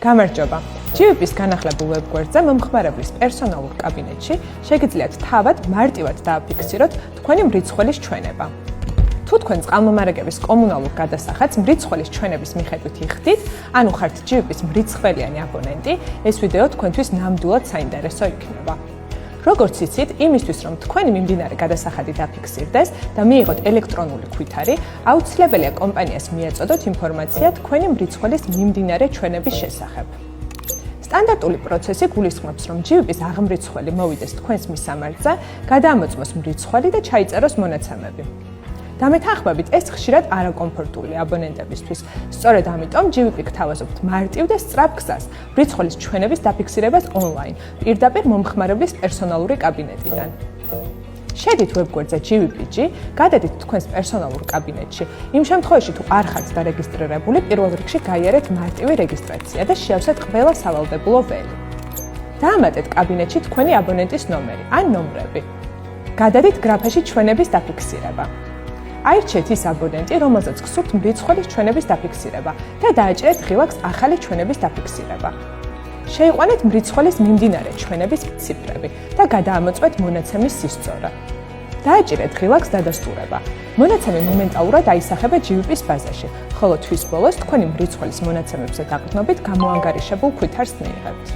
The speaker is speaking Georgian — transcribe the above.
გამარჯობა. GVP-ის განახლებულ ვებგვერდზე მომხმარებლის პერსონალურ კაბინეტში შეგიძლიათ თავად მარტივად დააფიქსიროთ თქვენი მრიცხველის ჩვენება. თუ თქვენ წყალმომარაგების კომუნალურ გადასახადს მრიცხველის ჩვენების მიხედვით იხდით, ანუ ხართ GVP-ის მრიცხველიანი აბონენტი, ეს ვიდეო თქვენთვის ნამდვილად საინტერესო იქნება. როგორც იცით, იმისთვის რომ თქვენი მიმდინარე გადასახადი დაფიქსირდეს და მიიღოთ ელექტრონული ქვითარი, აუცილებელია კომპანიას მიეწოდოთ ინფორმაცია თქვენი მრიცხველის მიმდინარე ჩვენების შესახებ. სტანდარტული პროცესი გულისხმობს, რომ GVP-ის აღმრიცხველი მოვიდეს თქვენს მისამართზე, გადაამოწმოს მრიცხველი და ჩაიწეროს მონაცემები. დამეთანხმებით, ეს ხშირად არაკომფორტულია აბონენტებისთვის. სწორედ ამიტომ GVP გთავაზობთ მარტივ და სწრაფ გზას მრიცხველის ჩვენების დაფიქსირებას ონლაინ, პირდაპირ მომხმარებლის პერსონალური კაბინეტიდან. შედით ვებგვერდზე GVP-G, გადადით თქვენს პერსონალურ კაბინეტში. იმ შემთხვევაში, თუ არ ხართ დარეგისტრირებული, პირველ რიგში გაიარეთ მარტივი რეგისტრაცია და შეავსეთ ყველა სავალდებულო ველი. დაამატეთ კაბინეტში თქვენი აბონენტის ნომერი ან ნომრები. გადადით გრაფაში ჩვენების დაფიქსირება. აირჩიეთ ის აბონენტი, რომელზეც გსურთ მრიცხველის ჩვენების დაფიქსირება და დააჭერეთ ღილაკს ახალი ჩვენების დაფიქსირება. შეიყვანეთ მრიცხველის მიმდინარე ჩვენების ციფრები და გადაამოწმეთ მონაცემის სისწორე. დააჭერეთ ღილაკს დადასტურება. მონაცემი მომენტალურად აისახება GVP-ის ბაზაში, ხოლო თვის ბოლოს თქვენი მრიცხველის მონაცემებზე დაყრდნობით გამოანგარიშებულ ქვითარს მიიღებთ.